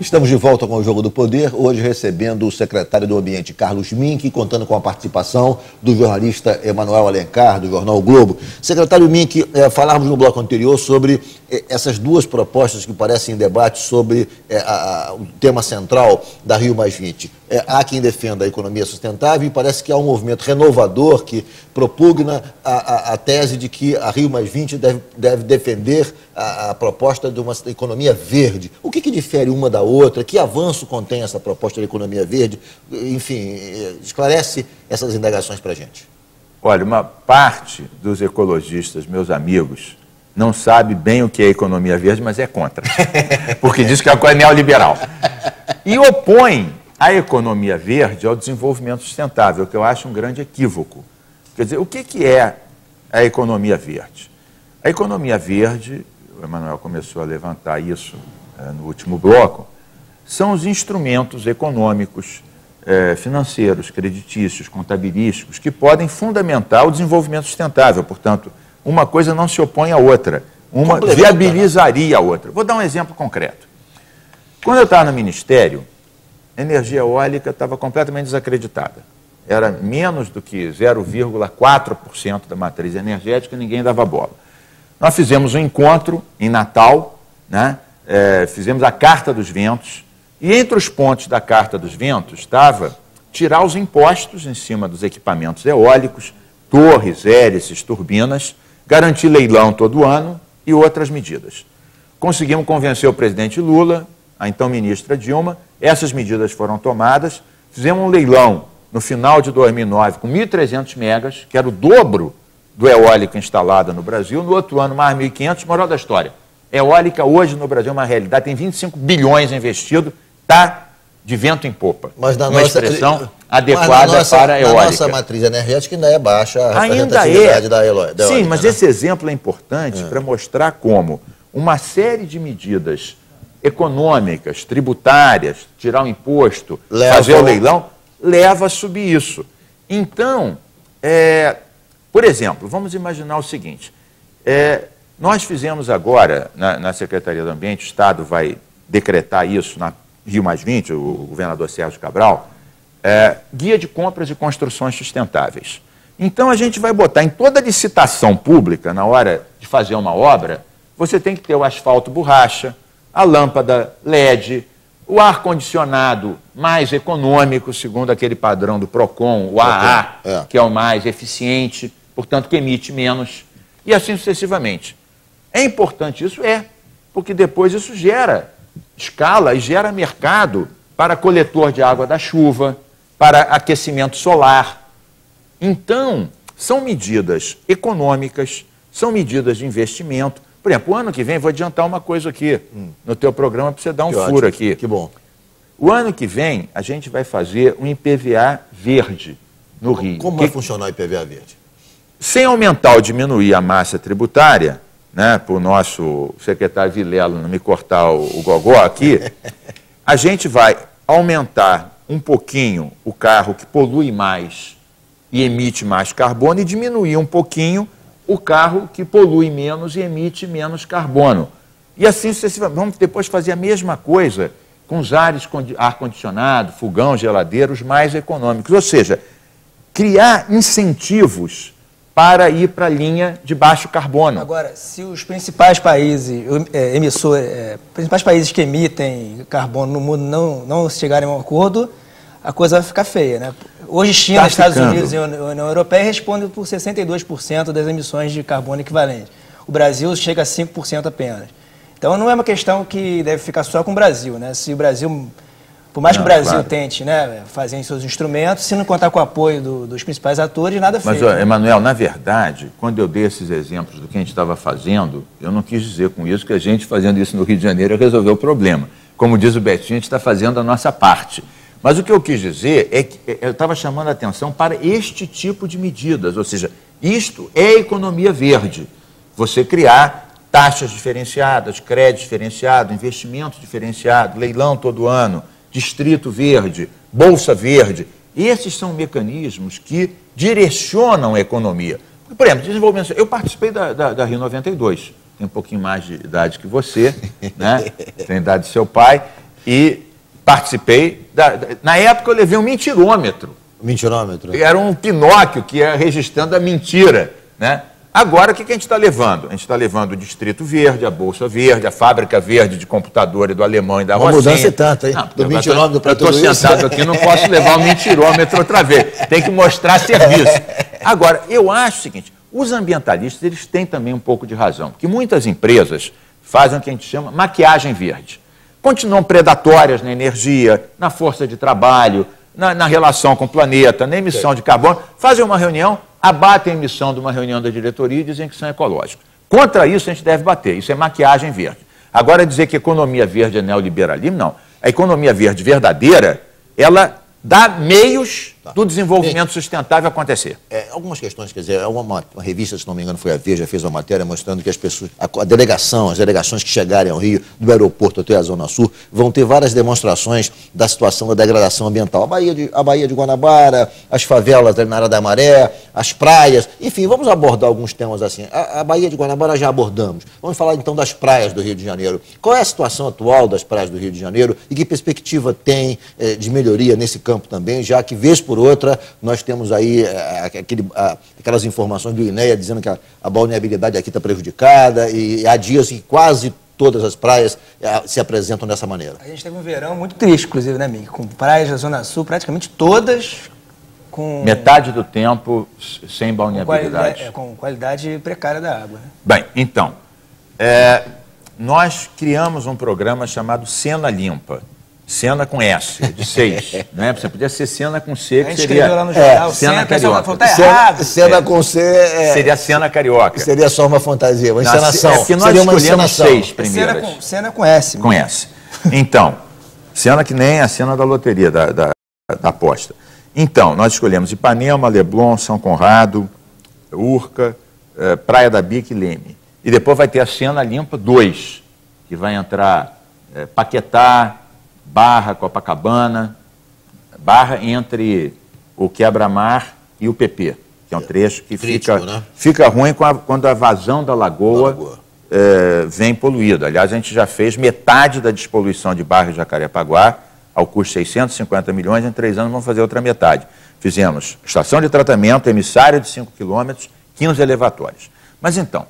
Estamos de volta com o Jogo do Poder, hoje recebendo o secretário do Ambiente, Carlos Mink, contando com a participação do jornalista Emanuel Alencar, do jornal o Globo. Secretário Mink, falávamos no bloco anterior sobre essas duas propostas que parecem em debate sobre o tema central da Rio+20. Há quem defenda a economia sustentável e parece que há um movimento renovador que propugna a tese de que a Rio+20 deve defender a proposta de uma economia verde. O que difere uma da outra? Que avanço contém essa proposta de economia verde? Enfim, esclarece essas indagações para a gente. Olha, uma parte dos ecologistas, meus amigos, não sabe bem o que é economia verde, mas é contra. Porque diz que é uma coisa neoliberal. E opõe a economia verde ao desenvolvimento sustentável, que eu acho um grande equívoco. Quer dizer, o que é a economia verde? A economia verde, o Emanuel começou a levantar isso no último bloco, são os instrumentos econômicos, financeiros, creditícios, contabilísticos, que podem fundamentar o desenvolvimento sustentável. Portanto, uma coisa não se opõe à outra, uma viabilizaria a outra. Vou dar um exemplo concreto. Quando eu estava no Ministério, a energia eólica estava completamente desacreditada. Era menos do que 0,4% da matriz energética, ninguém dava bola. Nós fizemos um encontro em Natal, né? Fizemos a Carta dos Ventos, e entre os pontos da Carta dos Ventos estava tirar os impostos em cima dos equipamentos eólicos, torres, hélices, turbinas, garantir leilão todo ano e outras medidas. Conseguimos convencer o presidente Lula, a então ministra Dilma, essas medidas foram tomadas, fizemos um leilão no final de 2009 com 1.300 megas, que era o dobro do eólica instalada no Brasil, no outro ano mais 1.500, moral da história. Eólica hoje no Brasil é uma realidade, tem 25 bilhões investido, está de vento em popa. Mas na uma expressão adequada para a eólica. A nossa matriz energética ainda é baixa a ainda representatividade da eólica. Sim, mas esse exemplo é importante para mostrar como uma série de medidas econômicas, tributárias, tirar o imposto, fazer o leilão, leva a subir isso. Então, por exemplo, vamos imaginar o seguinte, nós fizemos agora, na Secretaria do Ambiente, o Estado vai decretar isso na Rio+20, o governador Sérgio Cabral, guia de compras e construções sustentáveis. Então, a gente vai botar em toda licitação pública, na hora de fazer uma obra, você tem que ter o asfalto borracha, a lâmpada LED, o ar-condicionado mais econômico, segundo aquele padrão do PROCON, o AA, que é o mais eficiente, portanto, que emite menos, e assim sucessivamente. É importante isso? Porque depois isso gera escala e gera mercado para coletor de água da chuva, para aquecimento solar. Então, são medidas econômicas, são medidas de investimento. Por exemplo, o ano que vem, vou adiantar uma coisa aqui no teu programa para você dar um furo aqui. Que bom. O ano que vem, a gente vai fazer um IPVA verde no Rio. Como vai funcionar o IPVA verde? Sem aumentar ou diminuir a massa tributária, né, para o nosso secretário Vilela não me cortar o gogó aqui, a gente vai aumentar um pouquinho o carro que polui mais e emite mais carbono e diminuir um pouquinho o carro que polui menos e emite menos carbono. E assim sucessivamente. Vamos depois fazer a mesma coisa com os ar-condicionado, fogão, geladeira, os mais econômicos. Ou seja, criar incentivos para ir para a linha de baixo carbono. Agora, se os principais países, principais países que emitem carbono no mundo não chegarem a um acordo, a coisa vai ficar feia, né? Hoje, China, Estados Unidos e a União Europeia respondem por 62% das emissões de carbono equivalente. O Brasil chega a 5% apenas. Então, não é uma questão que deve ficar só com o Brasil, né? Se o Brasil, por mais que o Brasil tente, né, fazer seus instrumentos, se não contar com o apoio dos principais atores, nada feito. Mas, Emanuel, na verdade, quando eu dei esses exemplos do que a gente estava fazendo, eu não quis dizer com isso que a gente, fazendo isso no Rio de Janeiro, resolveu o problema. Como diz o Betinho, a gente está fazendo a nossa parte. Mas o que eu quis dizer é que eu estava chamando a atenção para este tipo de medidas, ou seja, isto é economia verde. Você criar taxas diferenciadas, crédito diferenciado, investimento diferenciado, leilão todo ano, distrito verde, bolsa verde. Esses são mecanismos que direcionam a economia. Por exemplo, desenvolvimento. Eu participei da Rio 92, tenho um pouquinho mais de idade que você, né? Tenho a idade de seu pai. e participei. Na época eu levei um mentirômetro. Mentirômetro? Era um Pinóquio que ia registrando a mentira, né? Agora, o que a gente está levando? A gente está levando o Distrito Verde, a Bolsa Verde, a Fábrica Verde de computador do Alemão e da Rocinha. Uma mudança é tanta, hein? Não, do mentirômetro para tudo isso. Eu estou sentado aqui, não posso levar o mentirômetro outra vez. Tem que mostrar serviço. Agora, eu acho o seguinte, os ambientalistas, eles têm também um pouco de razão, porque muitas empresas fazem o que a gente chama maquiagem verde. Continuam predatórias na energia, na força de trabalho, na relação com o planeta, na emissão de carbono, fazem uma reunião, abatem a emissão de uma reunião da diretoria e dizem que são ecológicos. Contra isso a gente deve bater, isso é maquiagem verde. Agora dizer que economia verde é neoliberalismo, não. A economia verde verdadeira, ela dá meios do desenvolvimento sustentável acontecer. Algumas questões, quer dizer, uma revista, se não me engano, foi a Veja, fez uma matéria mostrando que as pessoas, as delegações que chegarem ao Rio, do aeroporto até a Zona Sul, vão ter várias demonstrações da situação da degradação ambiental. A Baía de Guanabara, as favelas na área da Maré, as praias, enfim, vamos abordar alguns temas assim. A Baía de Guanabara já abordamos. Vamos falar então das praias do Rio de Janeiro. Qual é a situação atual das praias do Rio de Janeiro e que perspectiva tem de melhoria nesse campo também, já que vez por outra nós temos aí aquelas informações do INEA dizendo que a balneabilidade aqui está prejudicada e há dias que quase todas as praias se apresentam dessa maneira. A gente teve um verão muito triste, inclusive, né, Mink? Com praias da Zona Sul, praticamente todas com... Metade do tempo sem balneabilidade. Com qualidade precária da água. Né? Bem, então, nós criamos um programa chamado Sena Limpa. Sena com S, de 6. Né? Você podia ser Sena com C, que seria lá no jornal, Sena Carioca. Sena com C seria Sena Carioca. Seria só uma fantasia, uma encenação. É que nós escolhemos 6 primeiras. Sena com S. Com S. Então, Sena que nem a cena da loteria, da aposta. Então, nós escolhemos Ipanema, Leblon, São Conrado, Urca, Praia da Bica e Leme. E depois vai ter a Sena Limpa 2, que vai entrar Paquetá, Barra, Copacabana, Barra entre o Quebra-Mar e o PP, que é um trecho que fica ruim quando a vazão da lagoa vem poluída. Aliás, a gente já fez metade da despoluição de Barra e Jacarepaguá, ao custo de 650 milhões, em 3 anos vamos fazer outra metade. Fizemos estação de tratamento, emissário de 5 quilômetros, 15 elevatórios. Mas então,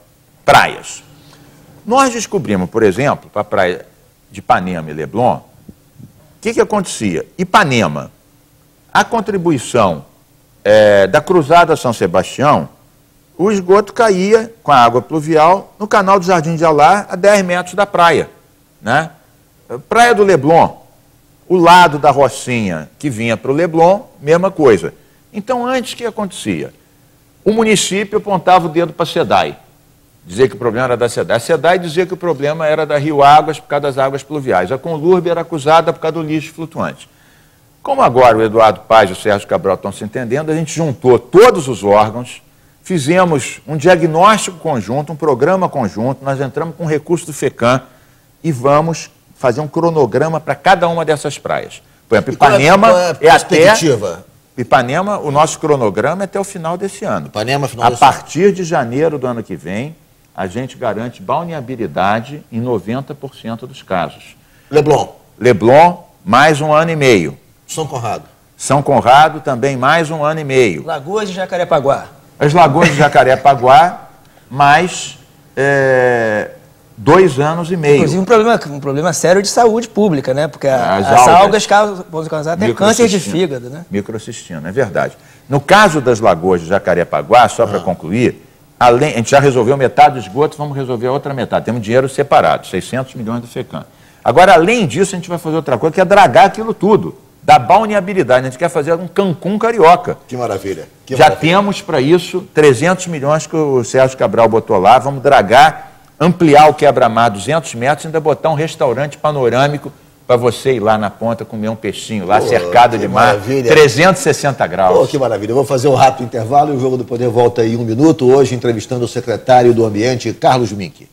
praias. Nós descobrimos, por exemplo, para a praia de Ipanema e Leblon, o que acontecia? Ipanema, a contribuição da Cruzada São Sebastião, o esgoto caía com a água pluvial no canal do Jardim de Alá, a 10 metros da praia. Né? Praia do Leblon, o lado da Rocinha que vinha para o Leblon, mesma coisa. Então, antes, o que acontecia? O município apontava o dedo para a SEDAI, dizer que o problema era da SEDAI. A SEDAI dizia que o problema era da Rio Águas por causa das águas pluviais. A Conlurb era acusada por causa do lixo flutuante. Como agora o Eduardo Paz e o Sérgio Cabral estão se entendendo, a gente juntou todos os órgãos, fizemos um diagnóstico conjunto, um programa conjunto, nós entramos com recurso do FECAM e vamos fazer um cronograma para cada uma dessas praias. Por exemplo, Ipanema é até... Ipanema, o nosso cronograma é até o final desse ano. Ipanema, final desse ano. A partir de janeiro do ano que vem, a gente garante balneabilidade em 90% dos casos. Leblon, mais 1 ano e meio. São Conrado também mais 1 ano e meio. Lagoas de Jacarepaguá. As Lagoas de Jacarepaguá, mais 2 anos e meio. Inclusive um problema sério de saúde pública, né? Porque as algas podem causar até câncer de fígado, né? Microcistina, é verdade. No caso das Lagoas de Jacarepaguá, só para concluir, a gente já resolveu metade do esgoto, vamos resolver a outra metade. Temos dinheiro separado, 600 milhões do FECAM. Agora, além disso, a gente vai fazer outra coisa, que é dragar aquilo tudo, da balneabilidade. A gente quer fazer um Cancún carioca. Que maravilha. Já temos para isso 300 milhões que o Sérgio Cabral botou lá, vamos dragar, ampliar o quebra-mar 200 metros e ainda botar um restaurante panorâmico para você ir lá na ponta comer um peixinho lá, cercado de mar, 360 graus. Que maravilha. Eu vou fazer um rápido intervalo e o Jogo do Poder volta em 1 minuto, hoje entrevistando o secretário do Ambiente, Carlos Mink.